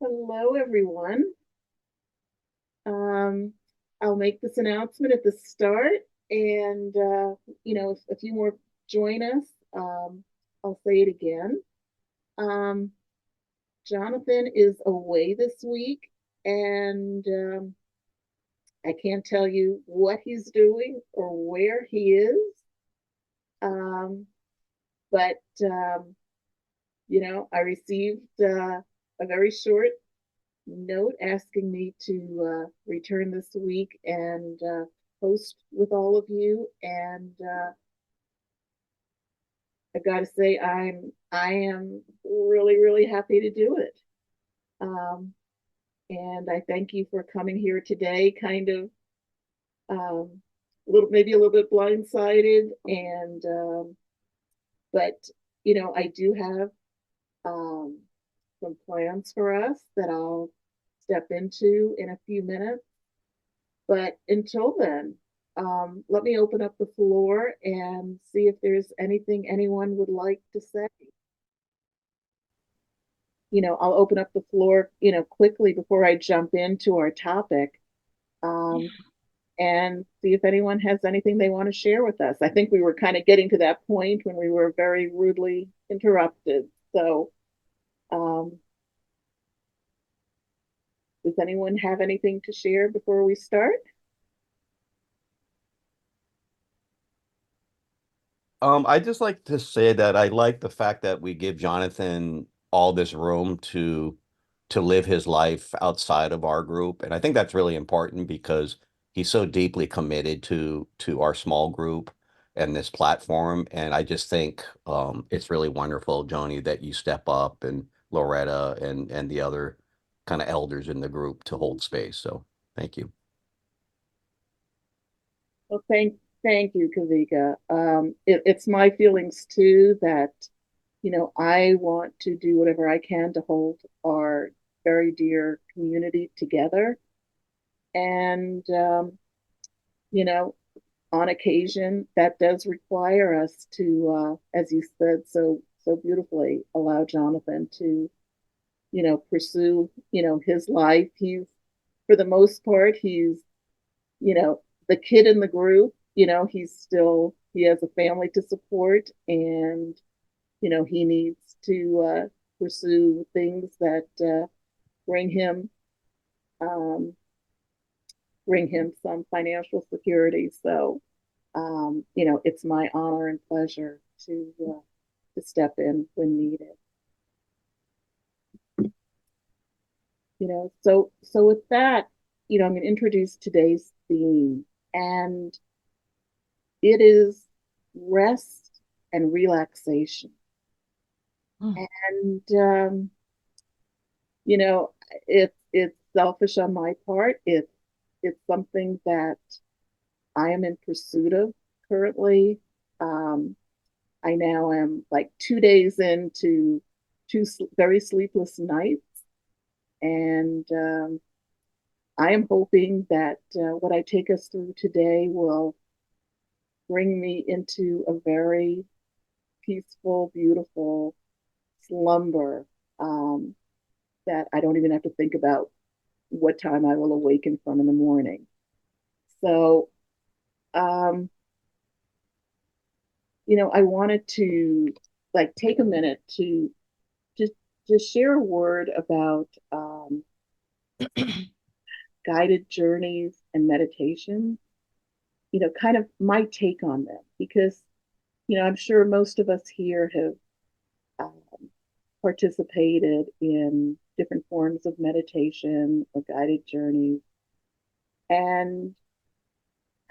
Hello, everyone. Um, I'll make this announcement at the start, and if a few more join us, I'll say it again. Um, Jonathan is away this week, and I can't tell you what he's doing or where he is. Um, but I received a very short note asking me to return this week and host with all of you. And I got to say, I am really, really happy to do it. Um, and I thank you for coming here today, kind of maybe a little bit blindsided, and but I do have um, some plans for us that I'll step into in a few minutes. But until then, let me open up the floor and see if there's anything anyone would like to say. I'll open up the floor, quickly before I jump into our topic, um, and see if anyone has anything they want to share with us. I think we were kind of getting to that point when we were very rudely interrupted. So, um, does anyone have anything to share before we start? I just like to say that I like the fact that we give Jonathan all this room to live his life outside of our group. And I think that's really important because he's so deeply committed to our small group and this platform. And I just think it's really wonderful, Joni, that you step up and Loretta and the other kind of elders in the group to hold space. So thank you. Well, thank you, Kavika. It's my feelings too that I want to do whatever I can to hold our very dear community together. And you know, on occasion, that does require us to, as you said so beautifully, allow Jonathan to pursue his life. He's for the most part the kid in the group. He has a family to support, and he needs to pursue things that bring him um, bring him some financial security. So it's my honor and pleasure to step in when needed. So with that, I'm going to introduce today's theme, and it is rest and relaxation. Mm. And you know, it's selfish on my part. It's something that I am in pursuit of currently. Um, I now am like 2 days into very sleepless nights, and I am hoping that what I take us through today will bring me into a very peaceful, beautiful slumber, um, that I don't even have to think about what time I will awaken from in the morning. So, um, I wanted to like take a minute to just just share a word about guided journeys and meditation. Kind of my take on them, because I'm sure most of us here have um, participated in different forms of meditation or guided journeys, and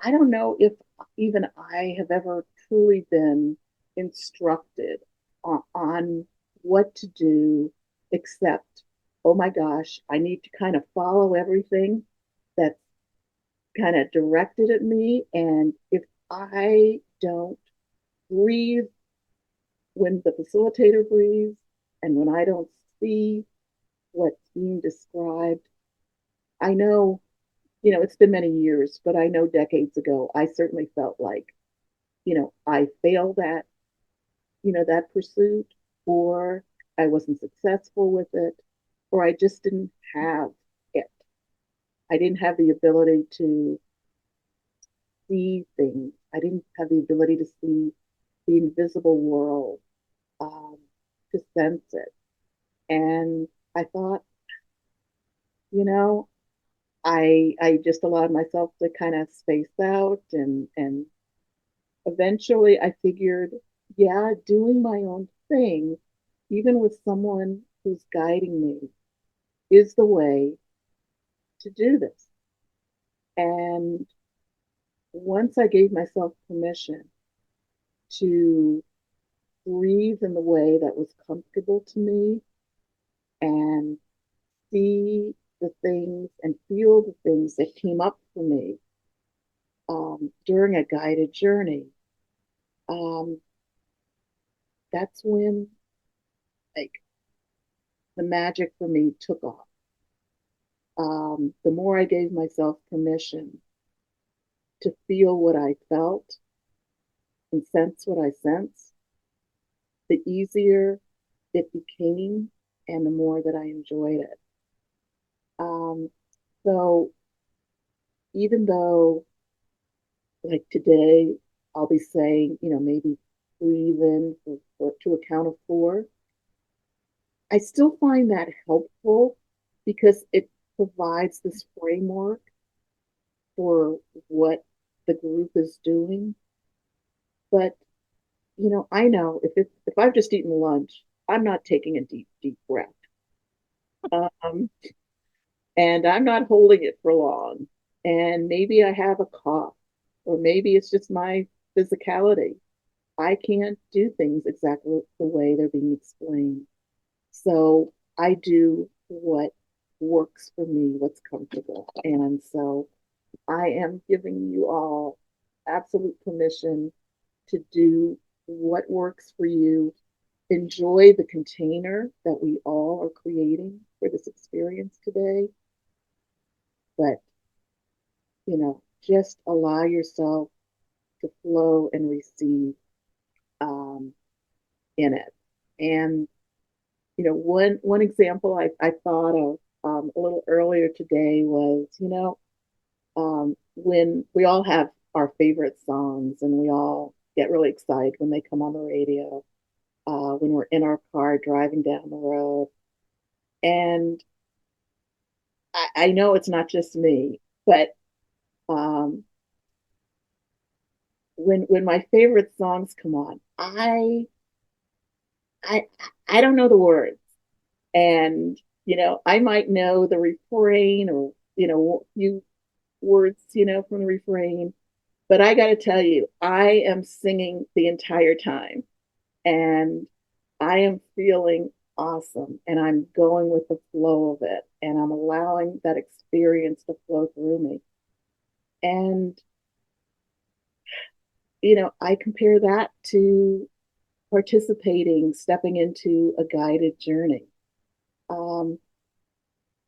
I don't know if even I have ever truly been instructed on what to do, except, oh my gosh, I need to kind of follow everything that's kind of directed at me. And if I don't breathe when the facilitator breathes, and when I don't see what's being described, I know, it's been many years, but I know decades ago, I certainly felt like, I failed at, that pursuit, or I wasn't successful with it. or I just didn't have it. I didn't have the ability to see things. I didn't have the ability to see the invisible world, um, to sense it. And I thought, you know, I just allowed myself to kind of space out, and eventually I figured, yeah, doing my own thing, even with someone who's guiding me, is the way to do this. And once I gave myself permission to breathe in the way that was comfortable to me and see the things and feel the things that came up for me, during a guided journey, um, that's when, like, the magic for me took off. The more I gave myself permission to feel what I felt and sense what I sensed, the easier it became and the more that I enjoyed it. Um, so even though, like today, I'll be saying, maybe breathe in to a count of four, I still find that helpful because it provides this framework for what the group is doing. But I know if I've just eaten lunch, I'm not taking a deep breath, um, and I'm not holding it for long. And maybe I have a cough, or maybe it's just my physicality. I can't do things exactly the way they're being explained. So I do what works for me, what's comfortable. And so I am giving you all absolute permission to do what works for you. Enjoy the container that we all are creating for this experience today, but just allow yourself to flow and receive, um, in it. And one example I thought of, a little earlier today was, when we all have our favorite songs and we all get really excited when they come on the radio, when we're in our car driving down the road. And I know it's not just me, but um, when my favorite songs come on, I I don't know the words, and I might know the refrain, or you words, from the refrain, but I got to tell you, I am singing the entire time, and I am feeling awesome, and I'm going with the flow of it, and I'm allowing that experience to flow through me. And I compare that to participating, stepping into a guided journey. Um,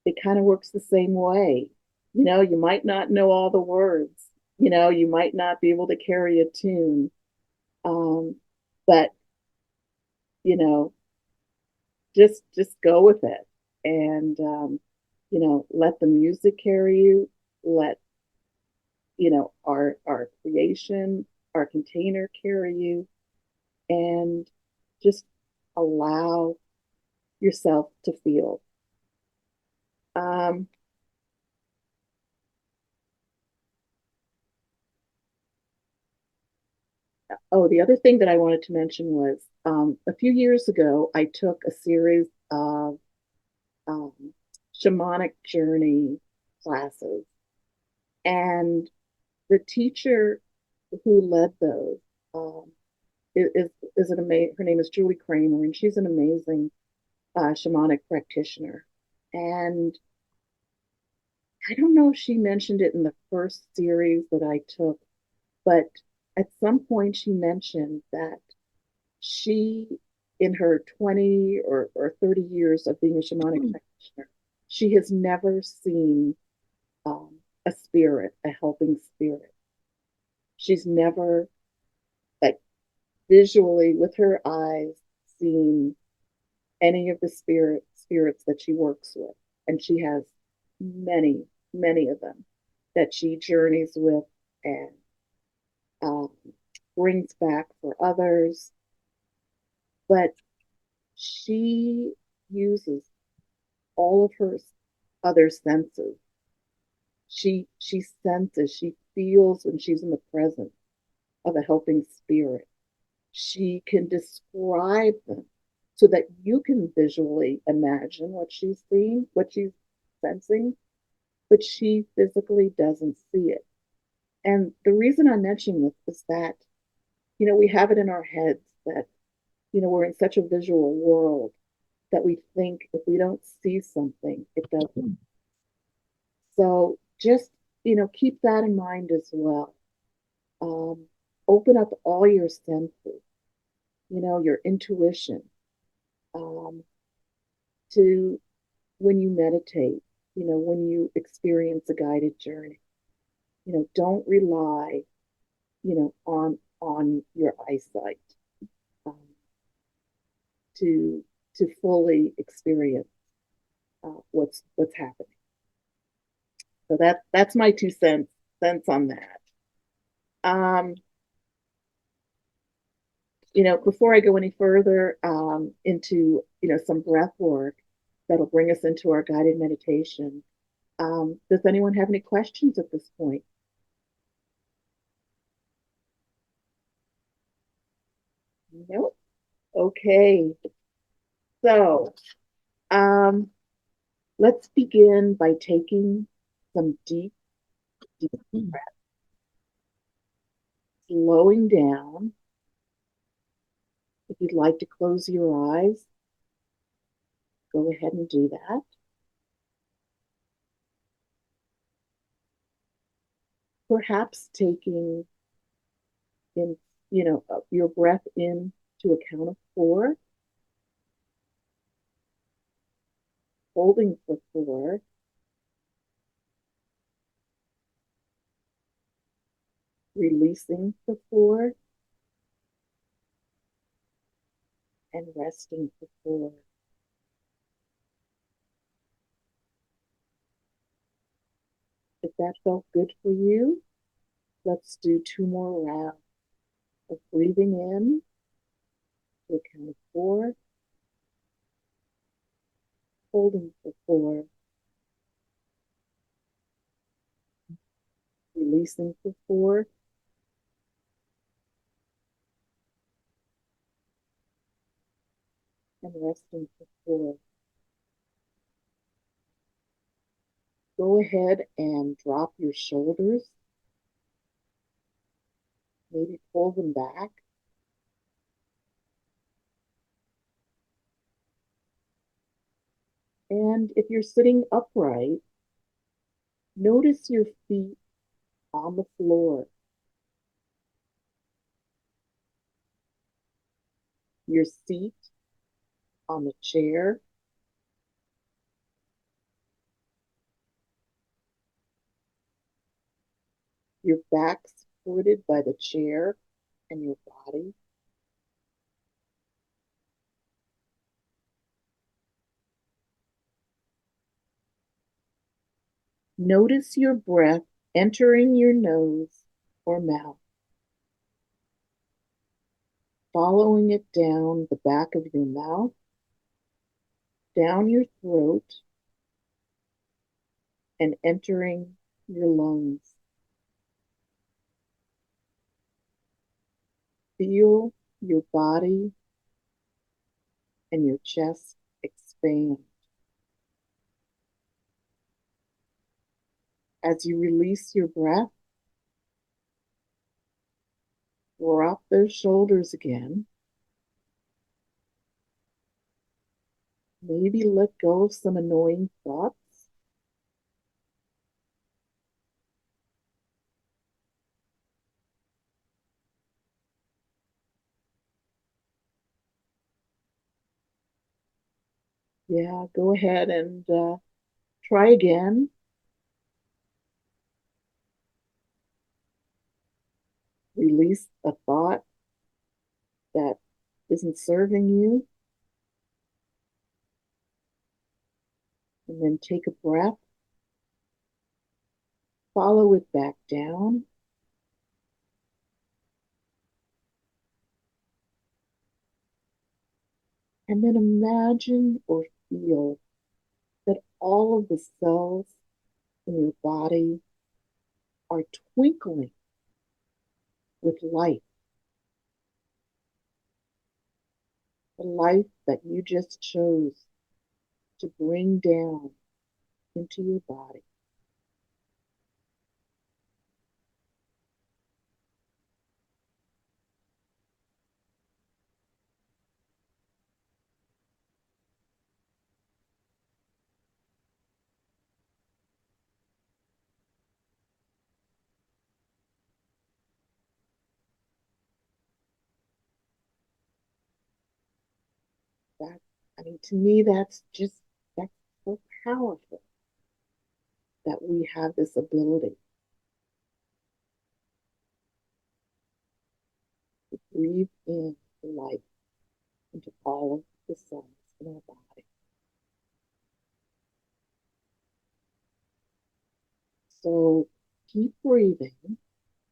it kind of works the same way. You might not know all the words, you might not be able to carry a tune, um, but you know, just go with it, and let the music carry you. Let our creation, our container carry you, and just allow yourself to feel. Um, oh, the other thing that I wanted to mention was, a few years ago, I took a series of, um, shamanic journey classes, and the teacher who led those, um, is an amazing. Her name is Julie Kramer, and she's an amazing, shamanic practitioner. And I don't know if she mentioned it in the first series that I took, but at some point she mentioned that she, in her 20 or 30 years of being a shamanic practitioner, she has never seen, a spirit, a helping spirit. She's never, like, visually with her eyes seen any of the spirits spirits that she works with. And she has many, many of them that she journeys with and um, brings back for others. But she uses all of her other senses. She senses, she feels when she's in the presence of a helping spirit. She can describe them so that you can visually imagine what she's seeing, what she's sensing, but she physically doesn't see it. And the reason I'm mentioning this is that, we have it in our heads that, we're in such a visual world that we think if we don't see something, it doesn't. So just, keep that in mind as well. Um, Open up all your senses, your intuition, um, to when you meditate, when you experience a guided journey. Don't rely, on your eyesight um, to fully experience what's happening. So that's my 2 cents on that. Um, before I go any further into some breath work that'll bring us into our guided meditation, does anyone have any questions at this point? Nope. Okay. So um, let's begin by taking some deep, deep breaths, slowing down. If you'd like to close your eyes, go ahead and do that. Perhaps taking in, your breath in to a count of 4, holding for 4, releasing for 4, and resting for 4. If that felt good for you, let's do 2 more rounds of breathing in to a count of 4, holding for 4, releasing for 4, and resting for 4. Go ahead and drop your shoulders. Maybe pull them back. And if you're sitting upright, notice your feet on the floor, your seat on the chair, your back supported by the chair and your body. Notice your breath entering your nose or mouth, following it down the back of your mouth, down your throat, and entering your lungs. Feel your body and your chest expand. As you release your breath, drop those shoulders again. Maybe let go of some annoying thoughts. Yeah, go ahead and try again. Release a thought that isn't serving you. And then take a breath, follow it back down, and then imagine or feel that all of the cells in your body are twinkling with light, the life that you just chose to bring down into your body. That, I mean, to me, that's so powerful that we have this ability to breathe in life into all of the cells in our body. So keep breathing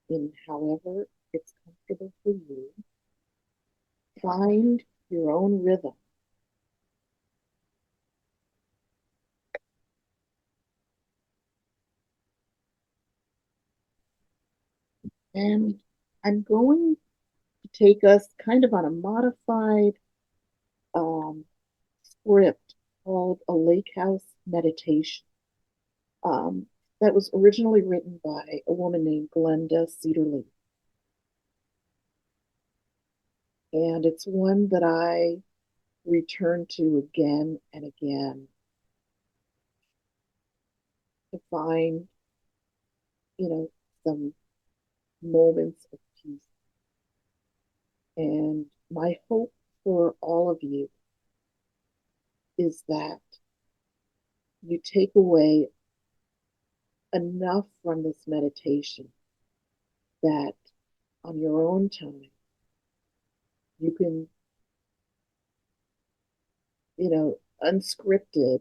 in however it's comfortable for you. Find your own rhythm. And I'm going to take us kind of on a modified um, script called a lake house meditation. Um, that was originally written by a woman named Glenda Cedarly. And it's one that I return to again and again to find, some moments of peace. And my hope for all of you is that you take away enough from this meditation that on your own time you can, unscripted,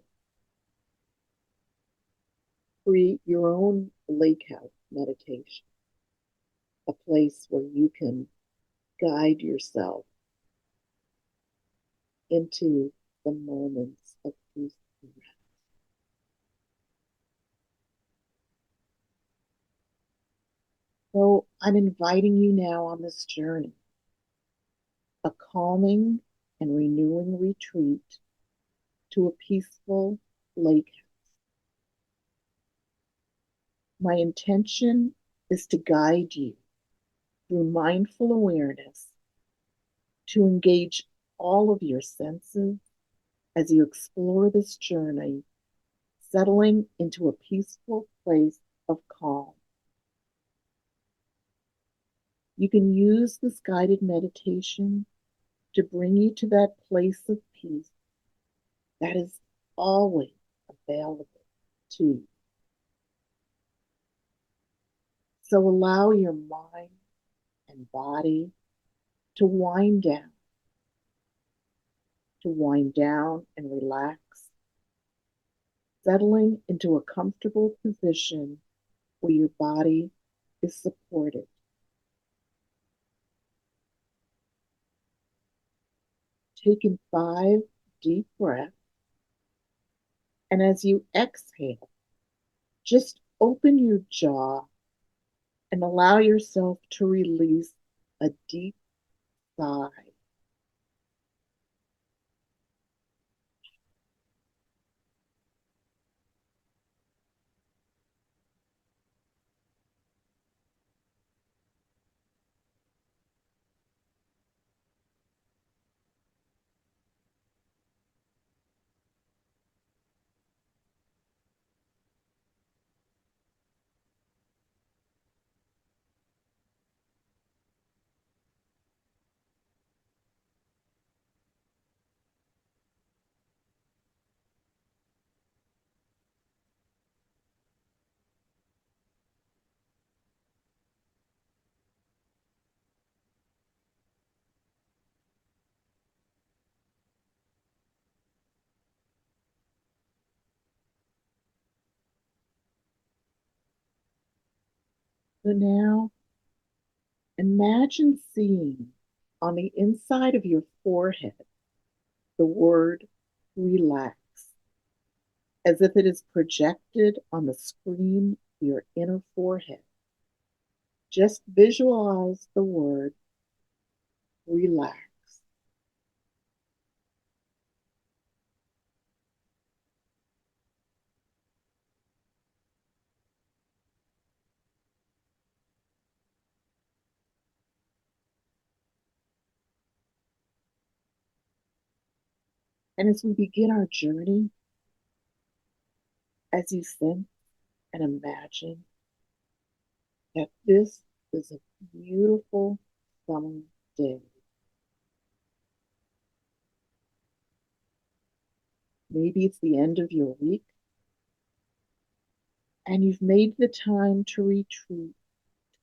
create your own lake house meditation, a place where you can guide yourself into the moments of peace and rest. So I'm inviting you now on this journey, a calming and renewing retreat to a peaceful lake. My intention is to guide you through mindful awareness to engage all of your senses as you explore this journey, settling into a peaceful place of calm. You can use this guided meditation to bring you to that place of peace that is always available to you. So allow your mind and body to wind down and relax, settling into a comfortable position where your body is supported. Take in 5 deep breaths, and as you exhale, just open your jaw and allow yourself to release a deep sigh. So now imagine seeing on the inside of your forehead the word relax, as if it is projected on the screen of your inner forehead. Just visualize the word relax. And as we begin our journey, as you think and imagine that this is a beautiful summer day, maybe it's the end of your week, and you've made the time to retreat to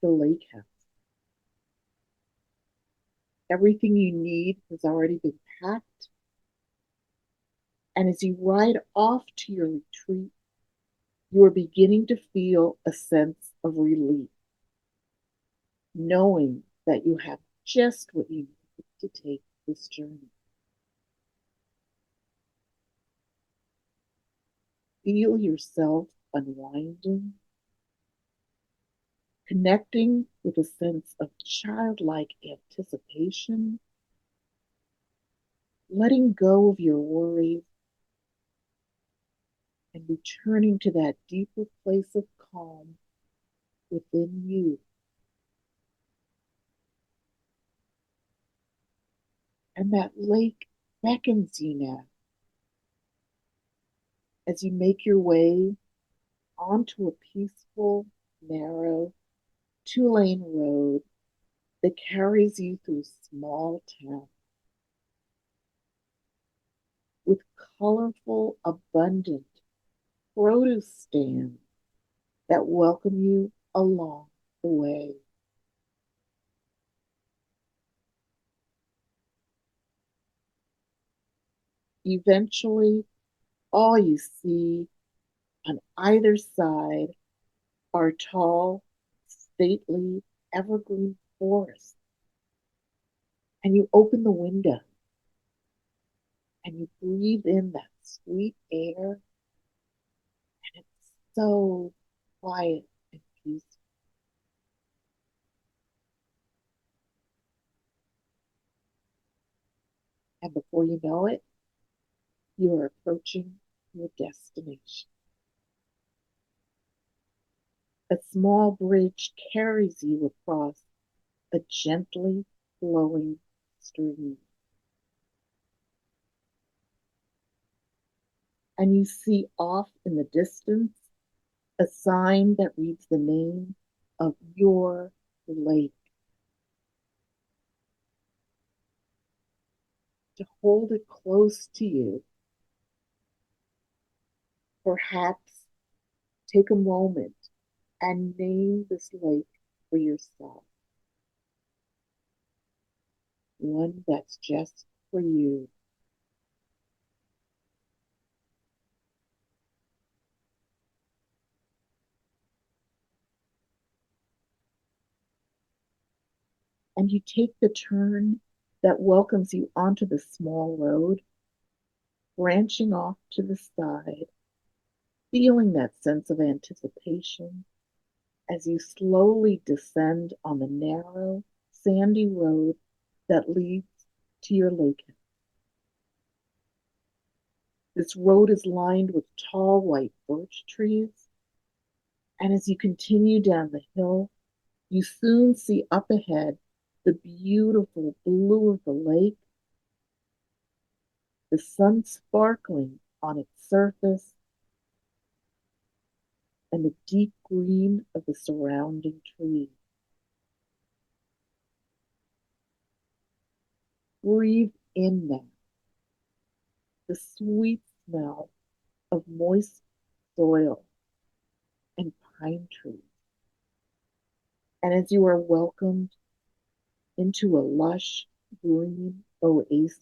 the lake house. Everything you need has already been packed. And as you ride off to your retreat, you are beginning to feel a sense of relief, knowing that you have just what you need to take this journey. Feel yourself unwinding, connecting with a sense of childlike anticipation, letting go of your worries, and returning to that deeper place of calm within you. And that lake beckons you now as you make your way onto a peaceful, narrow, two-lane road that carries you through small town with colorful, abundant produce stands that welcome you along the way. Eventually, all you see on either side are tall, stately, evergreen forests. And you open the window and you breathe in that sweet air, and it's so quiet and peaceful. And before you know it, you are approaching your destination. A small bridge carries you across a gently flowing stream. And you see off in the distance a sign that reads the name of your lake. To hold it close to you, perhaps take a moment and name this lake for yourself, one that's just for you. And you take the turn that welcomes you onto the small road, branching off to the side, feeling that sense of anticipation as you slowly descend on the narrow, sandy road that leads to your lake. This road is lined with tall white birch trees, and as you continue down the hill, you soon see up ahead the beautiful blue of the lake, the sun sparkling on its surface, and the deep green of the surrounding trees. Breathe in now the sweet smell of moist soil and pine trees. And as you are welcomed into a lush green oasis,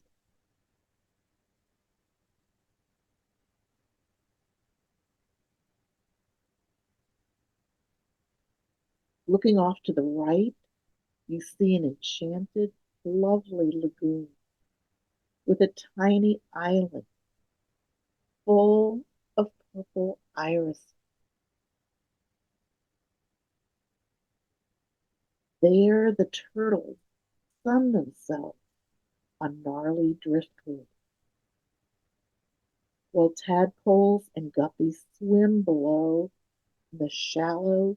Looking off to the right, you see an enchanted, lovely lagoon with a tiny island full of purple iris. There the turtles sun themselves on gnarly driftwood, while tadpoles and guppies swim below in the shallow,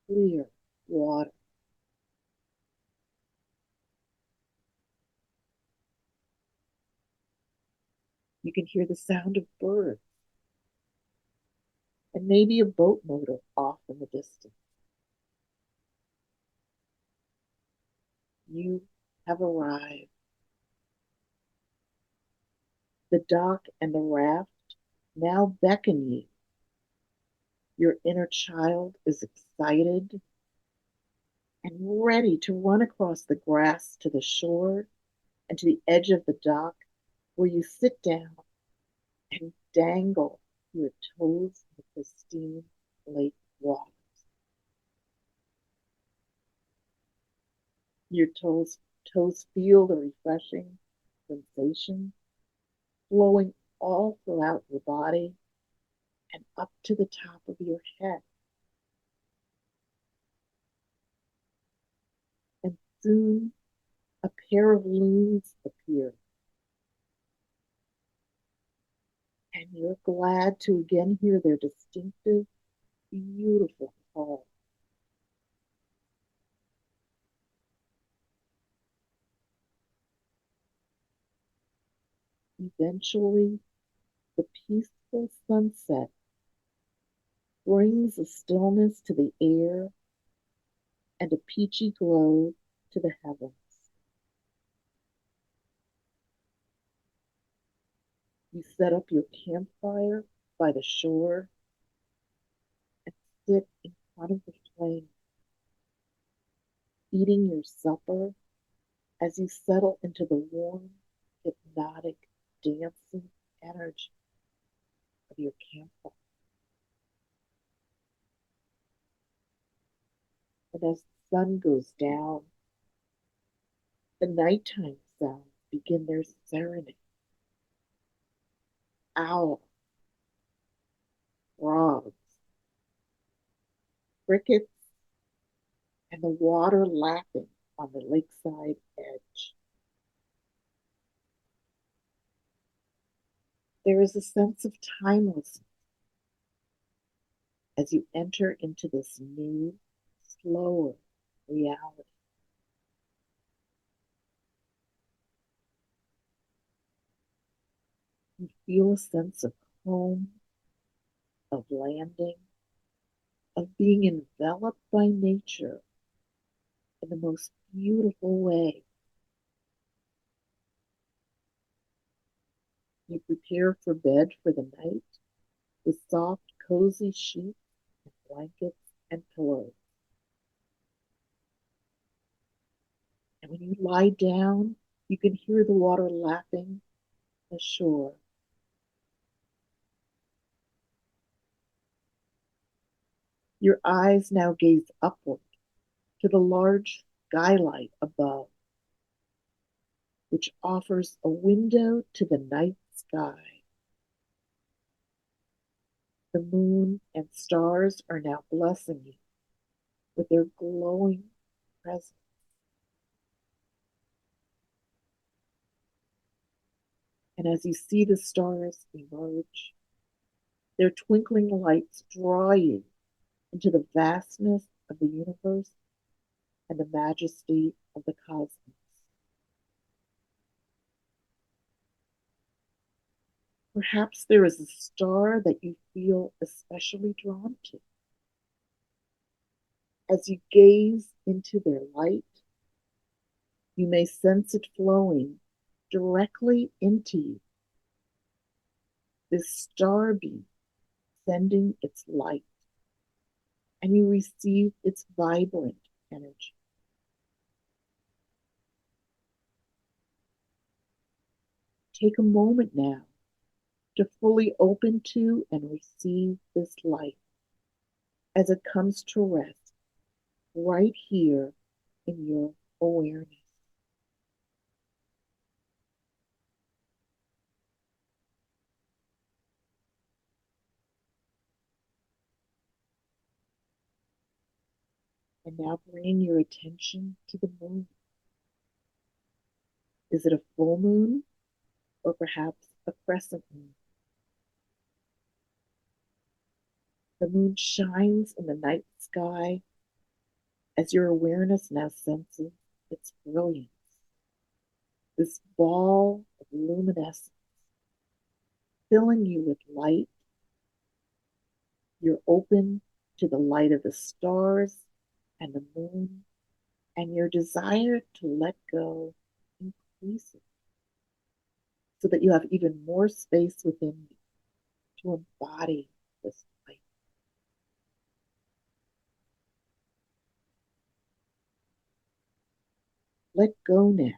clear water. You can hear the sound of birds and maybe a boat motor off in the distance. You have arrived. The dock and the raft now beckon you. Your inner child is excited and ready to run across the grass to the shore and to the edge of the dock where you sit down and dangle your toes in the pristine lake water. Your toes feel the refreshing sensation flowing all throughout your body and up to the top of your head. And soon a pair of loons appear, and you're glad to again hear their distinctive, beautiful call. Eventually, the peaceful sunset brings a stillness to the air and a peachy glow to the heavens. You set up your campfire by the shore and sit in front of the flame, eating your supper as you settle into the warm, hypnotic, dancing energy of your campfire. And as the sun goes down, the nighttime sounds begin their serenade. Owls, frogs, crickets, and the water lapping on the lakeside edge. There is a sense of timelessness as you enter into this new, slower reality. You feel a sense of home, of landing, of being enveloped by nature in the most beautiful way. You prepare for bed for the night with soft, cozy sheets and blankets and pillows. And when you lie down, you can hear the water lapping the shore. Your eyes now gaze upward to the large skylight above, which offers a window to the night sky. The moon and stars are now blessing you with their glowing presence. And as you see the stars emerge, their twinkling lights draw you into the vastness of the universe and the majesty of the cosmos. Perhaps there is a star that you feel especially drawn to. As you gaze into their light, you may sense it flowing directly into you. This star beam sending its light, and you receive its vibrant energy. Take a moment now to fully open to and receive this light as it comes to rest right here in your awareness. And now bring your attention to the moon. Is it a full moon or perhaps a crescent moon? The moon shines in the night sky as your awareness now senses its brilliance. This ball of luminescence filling you with light. You're open to the light of the stars and the moon, and your desire to let go increases so that you have even more space within you to embody this light. Let go now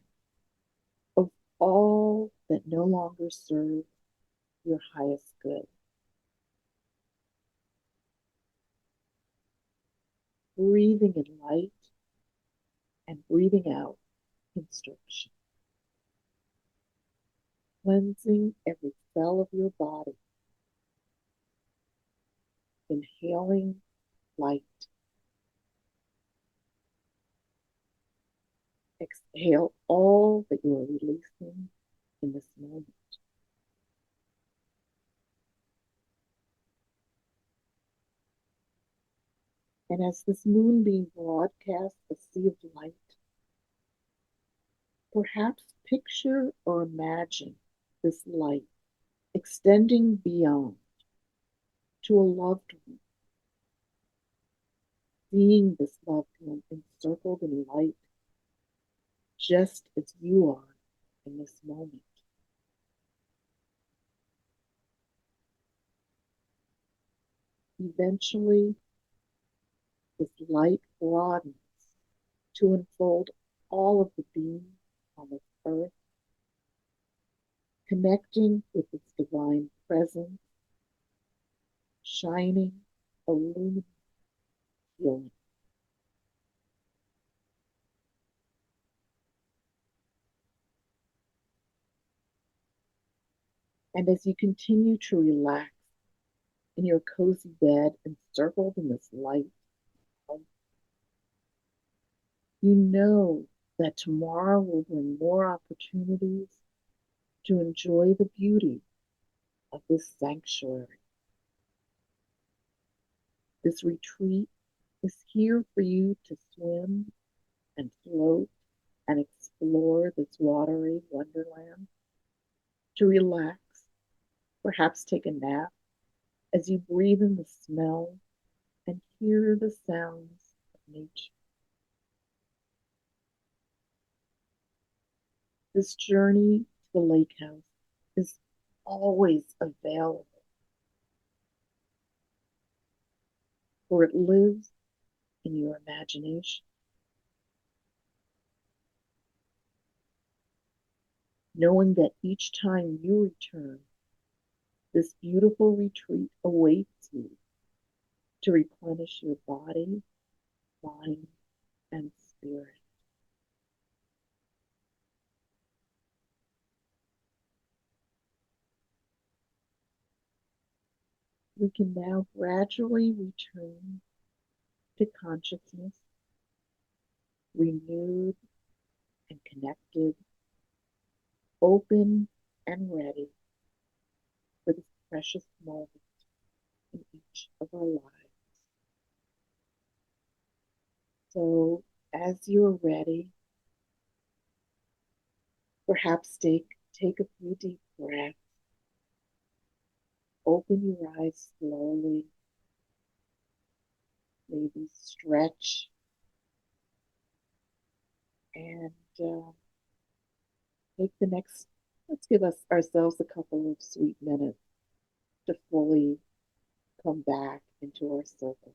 of all that no longer serves your highest good. Breathing in light and breathing out instruction. Cleansing every cell of your body. Inhaling light. Exhale all that you are releasing in this moment. And as this moonbeam broadcasts a sea of light, perhaps picture or imagine this light extending beyond to a loved one, seeing this loved one encircled in light just as you are in this moment. Eventually, this light broadens to enfold all of the beings on this earth, connecting with its divine presence, shining, illuminating, healing. And as you continue to relax in your cozy bed encircled in this light, you know that tomorrow will bring more opportunities to enjoy the beauty of this sanctuary. This retreat is here for you to swim and float and explore this watery wonderland, to relax, perhaps take a nap as you breathe in the smell and hear the sounds of nature. This journey to the lake house is always available, for it lives in your imagination. Knowing that each time you return, this beautiful retreat awaits you to replenish your body, mind, and spirit. We can now gradually return to consciousness, renewed and connected, open and ready for this precious moment in each of our lives. So, as you're ready, perhaps take a few deep breaths, open your eyes slowly, maybe stretch, and take the next, let's give us ourselves a couple of sweet minutes to fully come back into our circle.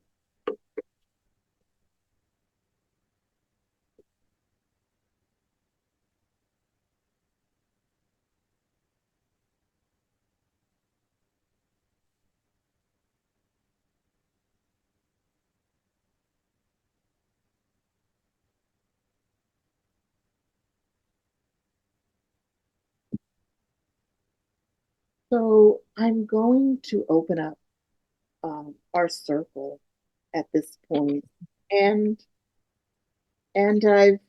So I'm going to open up our circle at this point, and I've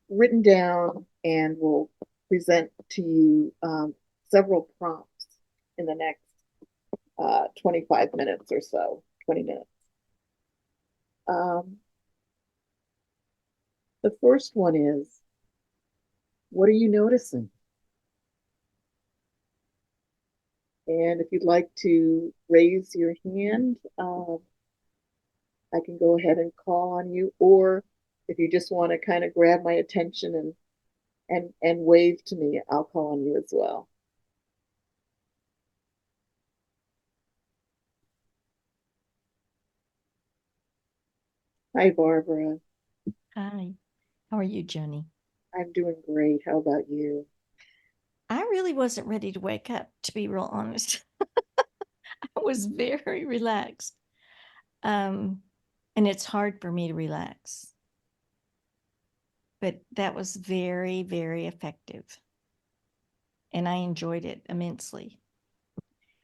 written down and will present to you several prompts in the next 25 minutes or so, 20 minutes. Um, the first one is, what are you noticing? And if you'd like to raise your hand, I can go ahead and call on you. Or if you just want to kind of grab my attention and wave to me, I'll call on you as well. Hi, Barbara. Hi, how are you, Joni? I'm doing great. How about you? I really wasn't ready to wake up, to be real honest. I was very relaxed. Um, and it's hard for me to relax, but that was very, very effective. And I enjoyed it immensely.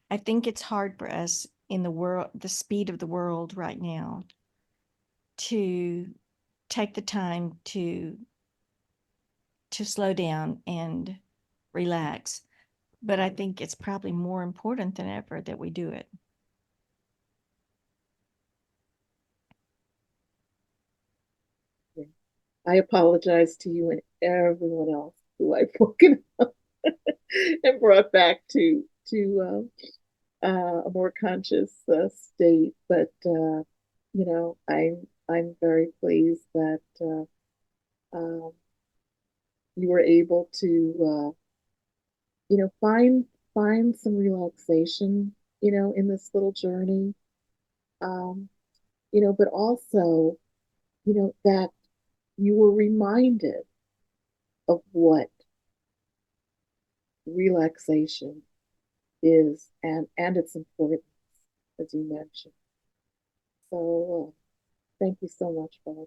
I think it's hard for us in the world, the speed of the world right now, to take the time to slow down and relax. But I think it's probably more important than ever that we do it. Yeah. I apologize to you and everyone else who I've woken up and brought back to a more conscious state. But I'm very pleased that you were able to find some relaxation, in this little journey. Um, but also, that you were reminded of what relaxation is and its importance, as you mentioned. So thank you so much, Bob.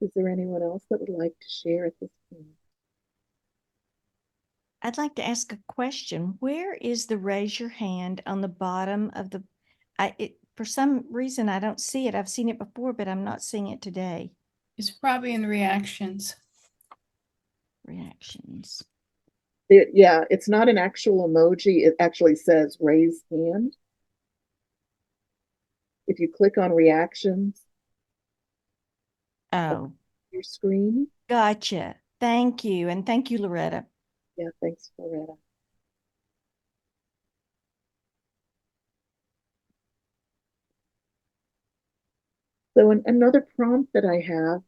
Is there anyone else that would like to share at this point? I'd like to ask a question. Where is the raise your hand on the bottom of the, for some reason, I don't see it. I've seen it before, but I'm not seeing it today. It's probably in the reactions. Reactions. Yeah, it's not an actual emoji. It actually says raise hand. If you click on reactions on Oh, your screen, gotcha. Thank you. And thank you, Loretta. yeah, thanks, Loretta. So another prompt that I have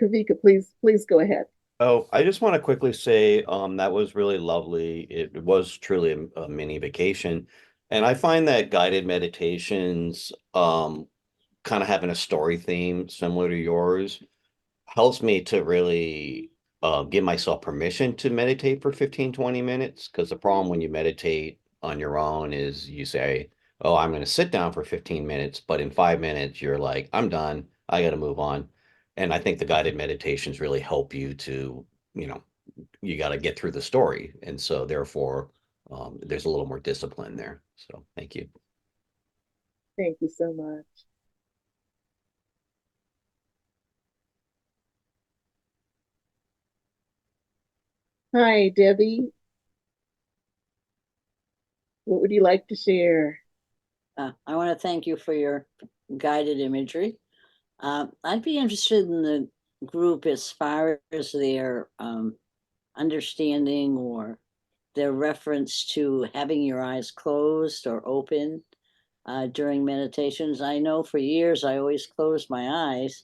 Kavika, please go ahead. Oh, I just want to quickly say, that was really lovely. It was truly a mini vacation. And I find that guided meditations, kind of having a story theme similar to yours, helps me to really give myself permission to meditate for 15, 20 minutes. Because the problem when you meditate on your own is you say, oh, I'm going to sit down for 15 minutes, but in 5 minutes, you're like, I'm done. I got to move on. And I think the guided meditations really help you to, you know, you got to get through the story. And so therefore, there's a little more discipline there. So thank you. Thank you so much. Hi, Debbie. What would you like to share? I want to thank you for your guided imagery. I'd be interested in the group as far as their understanding or their reference to having your eyes closed or open during meditations. I know for years I always closed my eyes,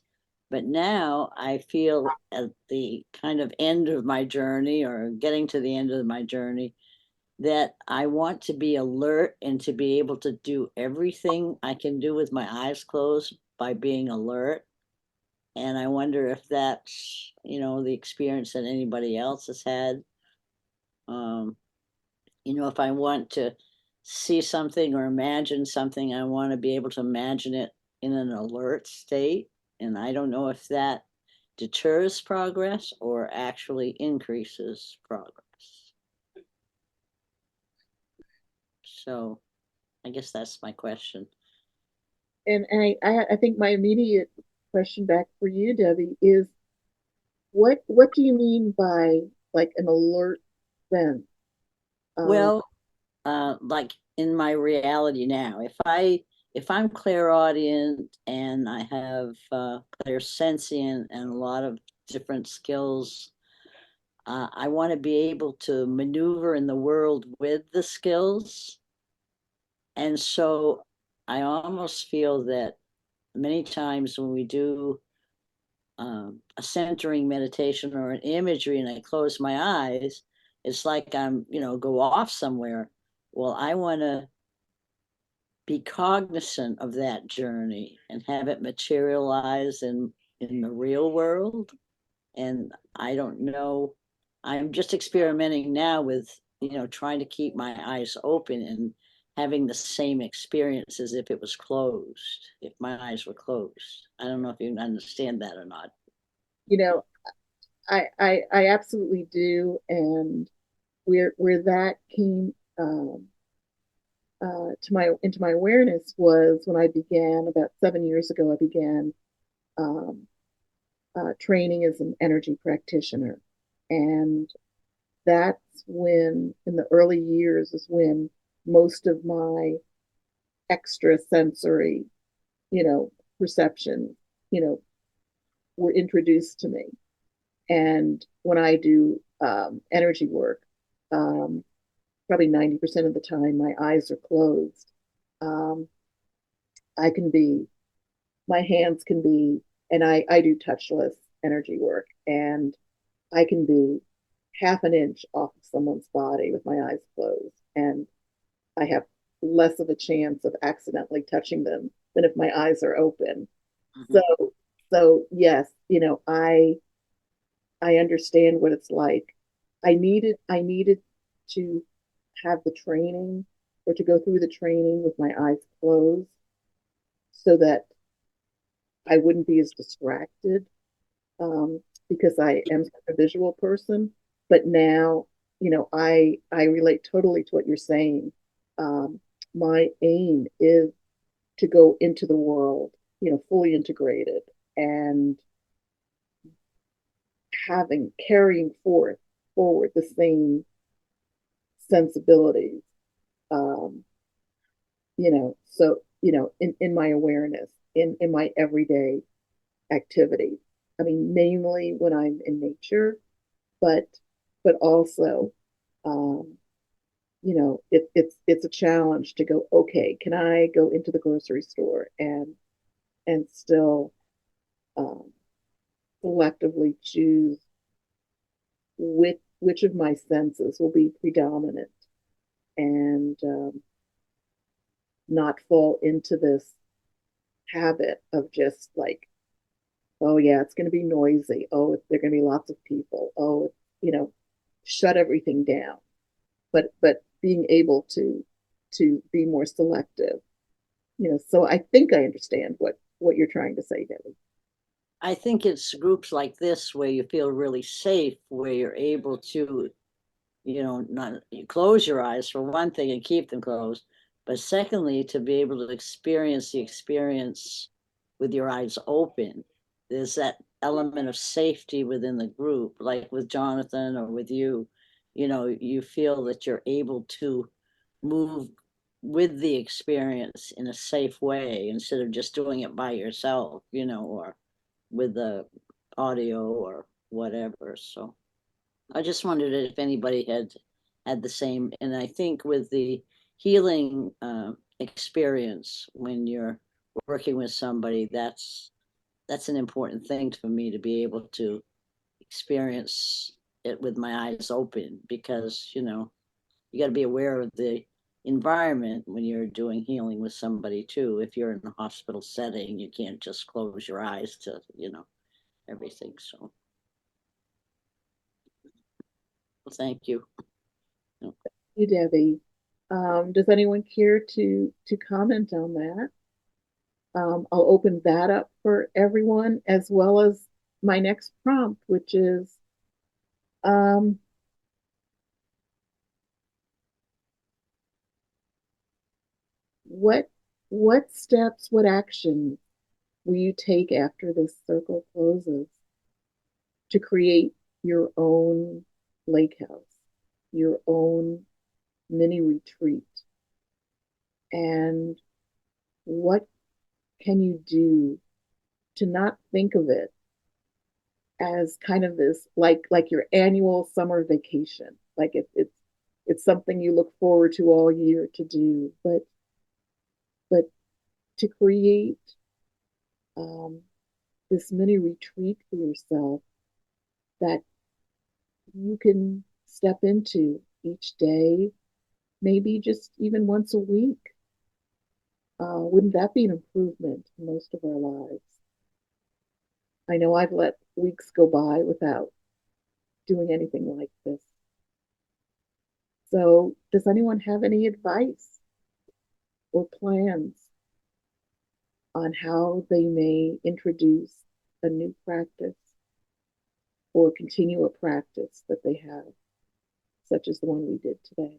but now I feel at the kind of end of my journey or getting to the end of my journey that I want to be alert and to be able to do everything I can do with my eyes closed by being alert. And I wonder if that's, the experience that anybody else has had. Um, if I want to see something or imagine something, I want to be able to imagine it in an alert state. And I don't know if that deters progress or actually increases progress. So I guess that's my question. And I think my immediate question back for you, Debbie, is what do you mean by like an alert sense? Well, like in my reality now, if I'm clairaudient and I have clairsentient and a lot of different skills, I want to be able to maneuver in the world with the skills. And so I almost feel that many times when we do a centering meditation or an imagery and I close my eyes, it's like I'm, go off somewhere. Well, I want to be cognizant of that journey and have it materialize in the real world. And I don't know, I'm just experimenting now with, trying to keep my eyes open and having the same experience as if it was closed, if my eyes were closed. I don't know if you understand that or not. You know, I absolutely do, and where that came to my into my awareness was when I began about 7 years ago. I began um, training as an energy practitioner, and that's when, in the early years, is when most of my extra sensory, perception, you know, were introduced to me. And when I do energy work, um, probably 90% of the time, my eyes are closed. Um, I can be, my hands can be, and I do touchless energy work, and I can be half an inch off of someone's body with my eyes closed. And I have less of a chance of accidentally touching them than if my eyes are open. Mhm. So yes, I understand what it's like. I needed to have the training or to go through the training with my eyes closed so that I wouldn't be as distracted, because I am a visual person. But now, I relate totally to what you're saying. Um, my aim is to go into the world, fully integrated and carrying forward the same sensibilities. Um, so in my awareness, in my everyday activity. I mean, mainly when I'm in nature, but also, um, it's a challenge to go. Okay, can I go into the grocery store and still um, selectively choose which of my senses will be predominant and not fall into this habit of just like, oh yeah, it's going to be noisy. Oh, there are going to be lots of people. Oh, you know, shut everything down. But being able to be more selective. So I think I understand what you're trying to say, Debbie. I think it's groups like this where you feel really safe, where you're able to, not you close your eyes for one thing and keep them closed, but secondly, to be able to experience the experience with your eyes open. There's that element of safety within the group, like with Jonathan or with you, you feel that you're able to move with the experience in a safe way instead of just doing it by yourself, or with the audio or whatever. So I just wondered if anybody had the same. And I think with the healing experience, when you're working with somebody, that's an important thing for me to be able to experience it with my eyes open, because you got to be aware of the environment when you're doing healing with somebody too. If you're in a hospital setting, you can't just close your eyes to everything. So well, thank you. you, Debbie. Does anyone care to comment on that? I'll open that up for everyone, as well as my next prompt, which is um, what steps, what actions will you take after this circle closes to create your own lake house, your own mini retreat? And what can you do to not think of it as kind of this like your annual summer vacation, like it's something you look forward to all year to do, but to create um, this mini retreat for yourself that you can step into each day, maybe just even once a week. Wouldn't that be an improvement in most of our lives? I know I've let weeks go by without doing anything like this. So, does anyone have any advice or plans on how they may introduce a new practice or continue a practice that they have, such as the one we did today?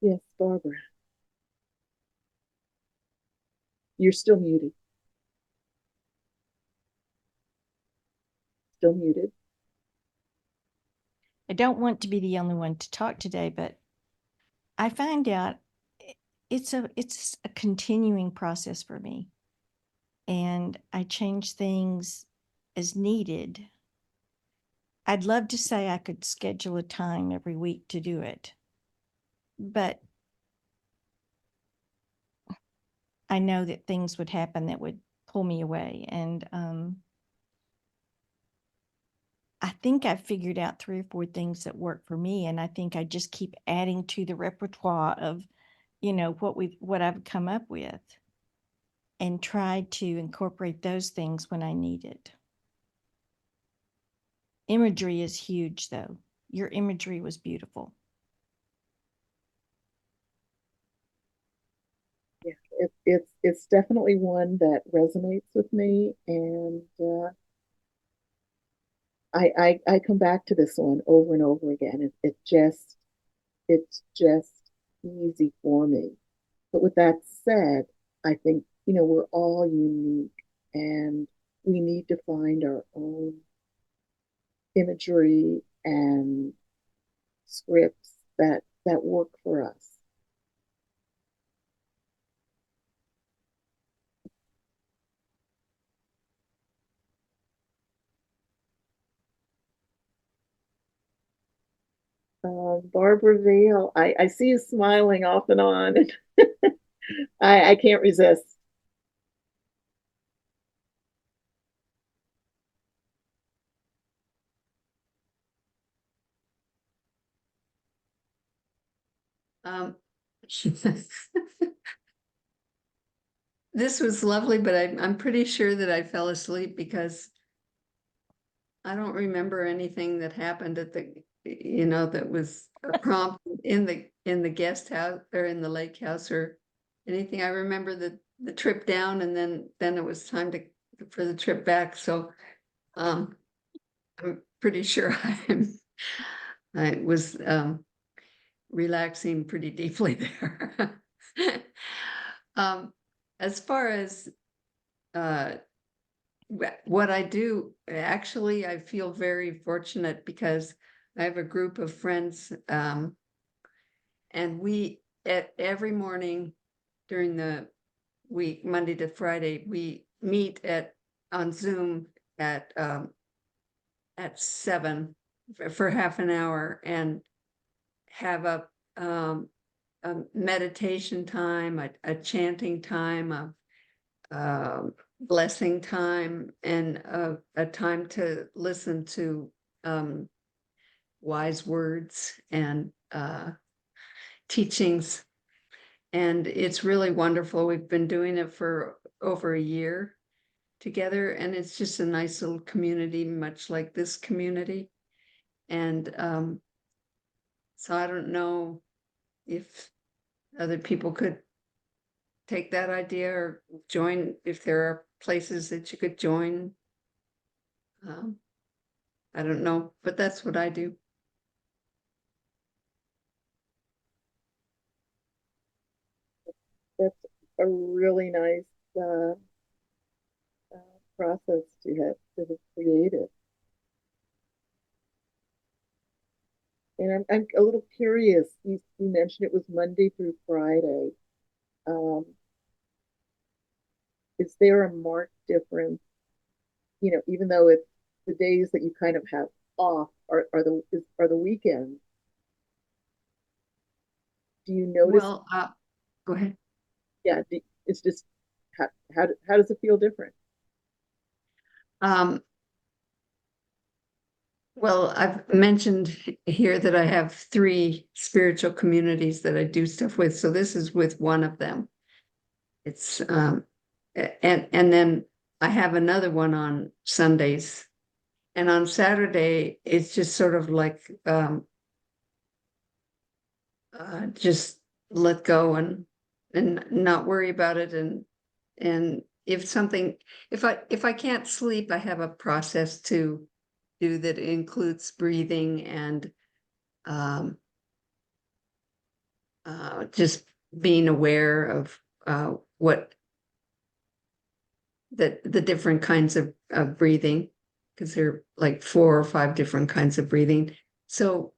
Yes, Barbara, you're still muted. Still muted. I don't want to be the only one to talk today, but I find out it's a continuing process for me. And I change things as needed. I'd love to say I could schedule a time every week to do it, but I know that things would happen that would pull me away. And I think I've figured out 3 or 4 things that work for me. And I think I just keep adding to the repertoire of, what I've come up with, and try to incorporate those things when I need it. Imagery is huge, though. Your imagery was beautiful. Yeah, it's definitely one that resonates with me, and I come back to this one over and over again. It's just easy for me. But with that said, I think we're all unique, and we need to find our own imagery and scripts that work for us. Barbara Vale, I see you smiling off and on. I can't resist. Um, this was lovely, but I'm pretty sure that I fell asleep because I don't remember anything that happened at that was a prompt in the guest house or in the lake house or anything. I remember the trip down, and then it was time for the trip back. So I'm pretty sure I was relaxing pretty deeply there. As far as what I do, actually, I feel very fortunate because I have a group of friends, and we every morning during the week, Monday to Friday, we meet on Zoom at 7 for half an hour and have a meditation time, a chanting time, blessing time and a time to listen to wise words and teachings. And it's really wonderful. We've been doing it for over a year together, and it's just a nice little community, much like this community. And so I don't know if other people could take that idea or join, if there are places that you could join. I don't know, but that's what I do. That's a really nice process to have created. And I'm a little curious. You mentioned it was Monday through Friday. Um, is there a marked difference? You know, even though it's the days that you kind of have off are the weekends. Do you notice? Well, go ahead. Yeah, it's just how does it feel different? Um, well, I've mentioned here that I have 3 spiritual communities that I do stuff with. So this is with one of them. It's and then I have another one on Sundays. And on Saturday, it's just sort of like just let go and not worry about it. And if I can't sleep, I have a process to do that includes breathing and just being aware of what the different kinds of breathing, because there are like 4 or 5 different kinds of breathing. So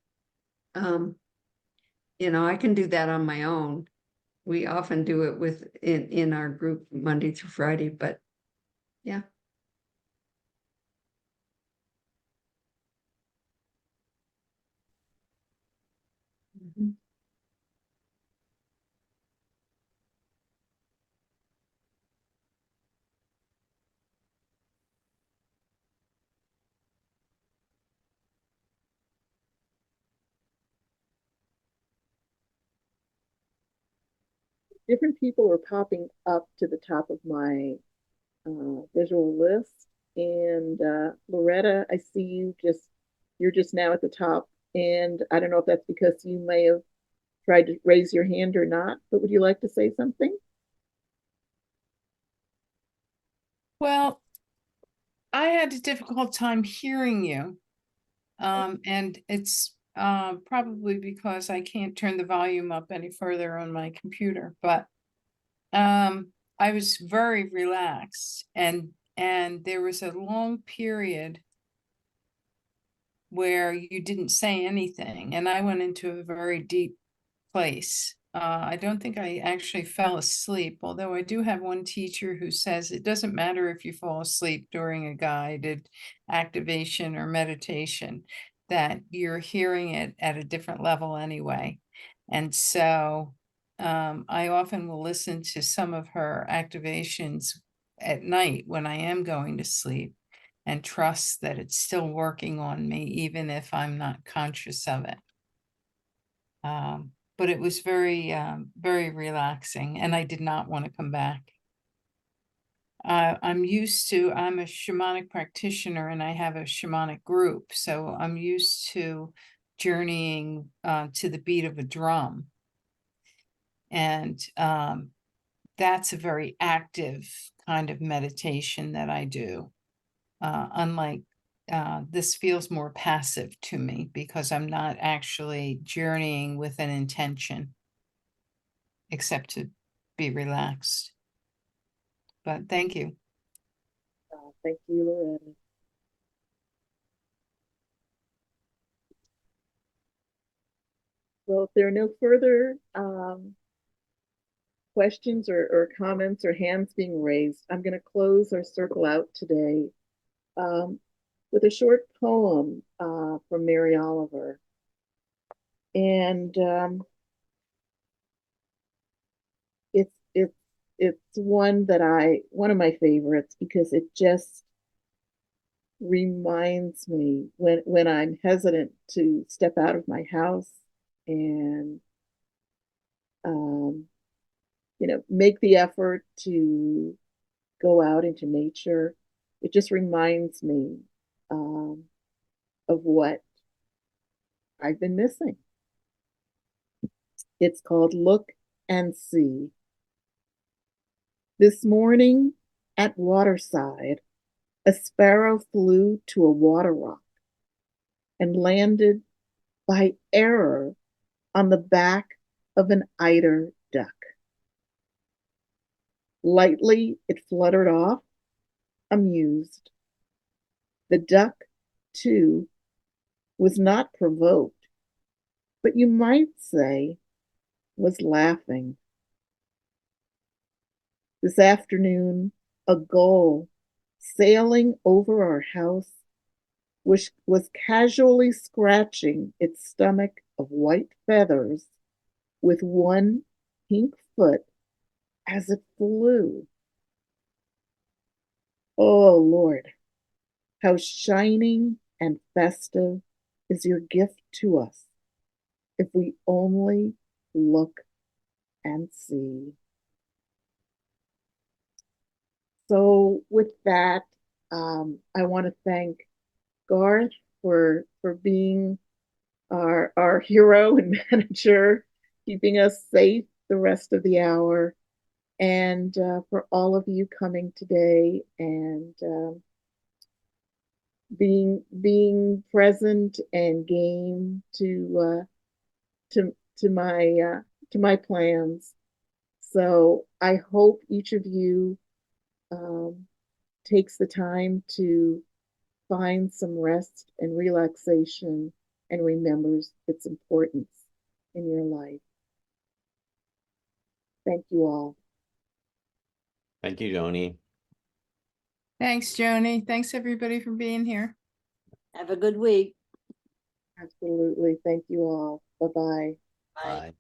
I can do that on my own. We often do it in our group Monday through Friday, but yeah. Mhm. Different people are popping up to the top of my visual list. And Loretta, I see you're just now at the top. And I don't know if that's because you may have tried to raise your hand or not, but would you like to say something? Well, I had a difficult time hearing you. And it's probably because I can't turn the volume up any further on my computer, but I was very relaxed, and there was a long period where you didn't say anything, and I went into a very deep place. I don't think I actually fell asleep, although I do have one teacher who says it doesn't matter if you fall asleep during a guided activation or meditation, that you're hearing it at a different level anyway. And so I often will listen to some of her activations at night when I am going to sleep and trust that it's still working on me, even if I'm not conscious of it. But it was very relaxing, and I did not want to come back. I'm a shamanic practitioner, and I have a shamanic group. So I'm used to journeying to the beat of a drum. And that's a very active kind of meditation that I do. Unlike this feels more passive to me because I'm not actually journeying with an intention, except to be relaxed. But thank you. Thank you, Loretta. Well, if there are no further questions or comments or hands being raised, I'm going to close our circle out today with a short poem from Mary Oliver. And it's it's one of my favorites because it just reminds me when I'm hesitant to step out of my house and um, make the effort to go out into nature. It just reminds me of what I've been missing. It's called Look and See. This morning at waterside, a sparrow flew to a water rock and landed by error on the back of an eider duck. Lightly it fluttered off, amused. The duck, too, was not provoked, but you might say was laughing. This afternoon, a gull sailing over our house was casually scratching its stomach of white feathers with one pink foot as it flew. Oh, Lord, how shining and festive is your gift to us if we only look and see. So with that, I want to thank Garth for being our hero and manager, keeping us safe the rest of the hour, and for all of you coming today and being present and game to my plans. So I hope each of you takes the time to find some rest and relaxation and remembers its importance in your life. Thank you all. Thank you, Joni. Thanks, Joni. Thanks, everybody, for being here. Have a good week. Absolutely. Thank you all. Bye-bye. Bye. Bye.